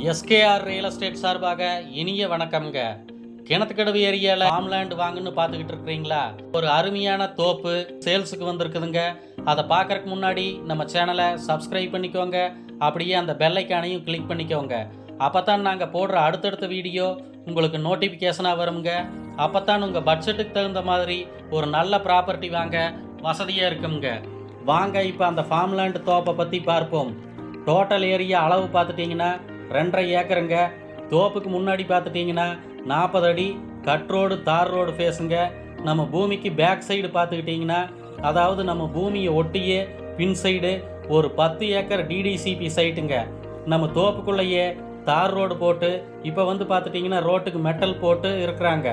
SKR real estate சார்பாக இனிய வணக்கம்ங்க. கிணத்துக்கடவு ஏரியாவில் ஃபார்ம்லேண்ட் வாங்கன்னு பார்த்துக்கிட்டு இருக்கிறீங்களா? ஒரு அருமையான தோப்பு சேல்ஸுக்கு வந்திருக்குதுங்க. அதை பார்க்கறதுக்கு முன்னாடி நம்ம சேனலை சப்ஸ்கிரைப் பண்ணிக்கோங்க. அப்படியே அந்த பெல் ஐக்கானையும் கிளிக் பண்ணிக்கோங்க. அப்போ தான் நாங்கள் போடுற அடுத்தடுத்த வீடியோ உங்களுக்கு நோட்டிஃபிகேஷனாக வருங்க. அப்போ தான் உங்கள் பட்ஜெட்டுக்கு தகுந்த மாதிரி ஒரு நல்ல ப்ராப்பர்ட்டி வாங்க வசதியாக இருக்குங்க. வாங்க இப்போ அந்த ஃபார்ம்லேண்ட் தோப்பை பற்றி பார்ப்போம். டோட்டல் ஏரியா அளவு பார்த்துட்டிங்கன்னா 2.5 ஏக்கருங்க. தோப்புக்கு முன்னாடி பார்த்துட்டிங்கன்னா 40 அடி கட் ரோடு தார் ரோடு ஃபேஸுங்க. நம்ம பூமிக்கு பேக் சைடு பார்த்துக்கிட்டிங்கன்னா, அதாவது நம்ம பூமியை ஒட்டியே பின் சைடு ஒரு 10 ஏக்கர் டிடிசிபி சைட்டுங்க. நம்ம தோப்புக்குள்ளேயே தார் ரோடு போட்டு இப்போ பார்த்துட்டிங்கன்னா ரோட்டுக்கு மெட்டல் போட்டு இருக்கிறாங்க.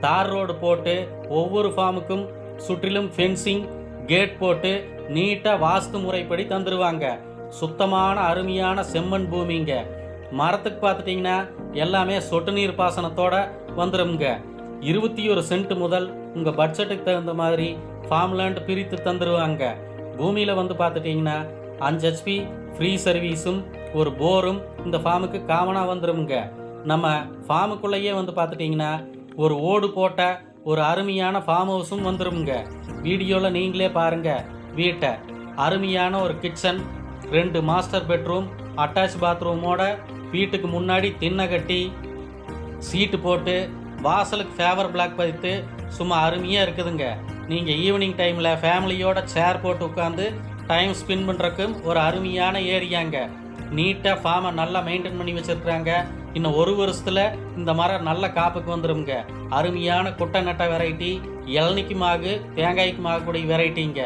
தார் ரோடு போட்டு ஒவ்வொரு ஃபார்முக்கும் சுற்றிலும் ஃபென்சிங் கேட் போட்டு நீட்டாக வாஸ்து முறைப்படி தந்துடுவாங்க. சுத்தமான அருமையான செம்மண் பூமிங்க. மரத்துக்கு பார்த்துட்டிங்கன்னா எல்லாமே சொட்டு நீர் பாசனத்தோட வந்துடுங்க. 21 சென்ட் முதல் உங்கள் பட்ஜெட்டுக்கு தகுந்த மாதிரி ஃபார்ம்லேண்ட் பிரித்து தந்துடுவாங்க. பூமியில் பார்த்துட்டிங்கன்னா 5 HP ஃப்ரீ சர்வீஸும் ஒரு போரும் இந்த ஃபார்முக்கு காமனாக வந்துடுங்க. நம்ம ஃபார்முக்குள்ளேயே பார்த்துட்டிங்கன்னா ஒரு ஓடு போட்ட ஒரு அருமையான ஃபார்ம் ஹவுஸும் வந்துடுங்க. வீடியோவில் நீங்களே பாருங்கள் வீட்டை. அருமையான ஒரு கிச்சன், 2 மாஸ்டர் பெட்ரூம், அட்டாச் பாத்ரூமோட வீட்டுக்கு முன்னாடி திண்ணை கட்டி சீட்டு போட்டு வாசலுக்கு ஃபேவர் பிளாக் பதித்து சும்மா அருமையாக இருக்குதுங்க. நீங்கள் ஈவினிங் டைமில் ஃபேமிலியோட சேர் போட்டு உட்காந்து டைம் ஸ்பெண்ட் பண்ணுறக்கும் ஒரு அருமையான ஏரியாங்க. நீட்டாக ஃபார்மை நல்லா மெயின்டைன் பண்ணி வச்சுருக்குறாங்க. இன்னும் 1 வருஷத்தில் இந்த மரம் நல்ல காப்புக்கு வந்துடுங்க. அருமையான குட்டை நட்டை வெரைட்டி, இளநிக்கு மாகு, தேங்காய்க்கு மாகக்கூடிய வெரைட்டிங்க.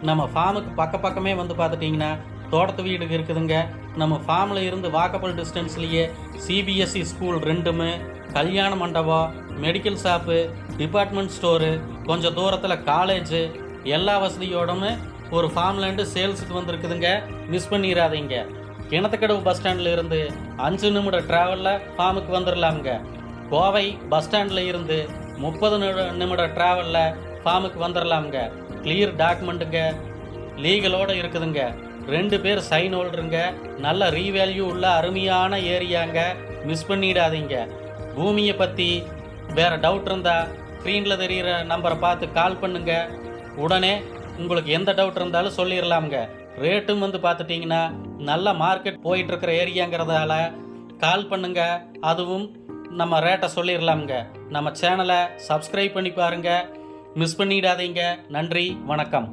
நம்ம ஃபார்முக்கு பக்கமே பார்த்துட்டிங்கன்னா தோட்டத்து வீடு இருக்குதுங்க. நம்ம ஃபார்மில் இருந்து வாக்கபிள் டிஸ்டன்ஸ்லேயே சிபிஎஸ்சி ஸ்கூல் 2, கல்யாண மண்டபம், மெடிக்கல் ஷாப்பு, டிபார்ட்மெண்ட் ஸ்டோரு, கொஞ்சம் தூரத்தில் காலேஜு, எல்லா வசதியோடமே ஒரு ஃபார்ம்லேண்டு சேல்ஸுக்கு வந்திருக்குதுங்க. மிஸ் பண்ணிடாதீங்க. கிணத்துக்கடவு பஸ் ஸ்டாண்டில் இருந்து 5 நிமிட ட்ராவலில் ஃபார்முக்கு வந்துடலாமுங்க. கோவை பஸ் ஸ்டாண்டில் இருந்து 30 நிமிட ட்ராவலில் ஃபார்முக்கு வந்துடலாமுங்க. கிளியர் டாக்குமெண்ட்டுங்க, லீகலோடு இருக்குதுங்க. 2 பேர் சைன் ஹோல்டருங்க. நல்ல ரீவேல்யூ உள்ள அருமையான ஏரியாங்க. மிஸ் பண்ணிடாதீங்க. பூமியை பற்றி வேறு டவுட் இருந்தால் ஸ்க்ரீனில் தெரிகிற நம்பரை பார்த்து கால் பண்ணுங்க. உடனே உங்களுக்கு எந்த டவுட் இருந்தாலும் சொல்லிடலாமுங்க. ரேட்டும் பார்த்துட்டிங்கன்னா நல்ல மார்க்கெட் போயிட்டுருக்கிற ஏரியாங்கிறதால கால் பண்ணுங்க. அதுவும் நம்ம ரேட்டை சொல்லிடலாமுங்க. நம்ம சேனலை சப்ஸ்கிரைப் பண்ணி பாருங்கள். மிஸ் பண்ணிடாதீங்க. நன்றி, வணக்கம்.